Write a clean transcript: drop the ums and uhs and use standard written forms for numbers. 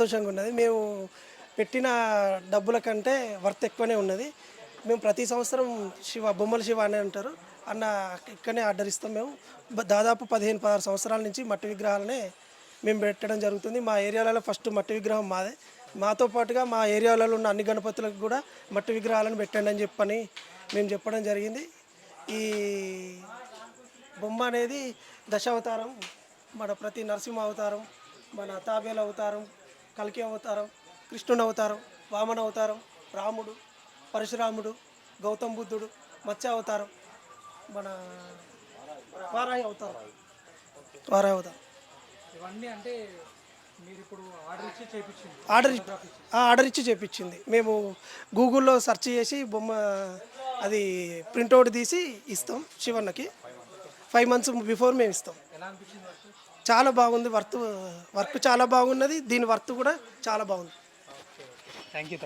సంతోషంగా ఉన్నది. మేము పెట్టిన డబ్బుల కంటే వర్త్ ఎక్కువనే ఉన్నది. మేము ప్రతి సంవత్సరం బొమ్మల శివ అనే అంటారు. అన్న ఇక్కడనే ఆర్డర్ ఇస్తాం మేము. దాదాపు 15, 16 సంవత్సరాల నుంచి మట్టి విగ్రహాలనే మేము పెట్టడం జరుగుతుంది. మా ఏరియాలలో ఫస్ట్ మట్టి విగ్రహం మాదే. మాతో పాటుగా మా ఏరియాలలో ఉన్న అన్ని గణపతులకు కూడా మట్టి విగ్రహాలను పెట్టండి అని చెప్పని మేము చెప్పడం జరిగింది. ఈ బొమ్మ అనేది దశావతారం, మన ప్రతి నరసింహ అవతారం, మన తాబేల అవతారం, కల్కి అవతారం, కృష్ణుని అవతారం, వామన అవతారం, రాముడు, పరశురాముడు, గౌతమ్ బుద్ధుడు, మత్స్య అవతారం, మన వారాహి అవతారం, వారాహి అవతారం. ఇవన్నీ అంటే మీరు ఇప్పుడు ఆర్డర్ ఇచ్చి చేపించింది. మేము గూగుల్లో సెర్చ్ చేసి బొమ్మ అది ప్రింట్అవుట్ తీసి ఇస్తాం శివన్నకి. 5 months బిఫోర్ మేము ఇస్తాం. ఎలా అనిపించింది వర్క్? చాలా బాగుంది. వర్క్ చాలా బాగున్నది. దీని వర్త్ కూడా చాలా బాగుంది. Thank you.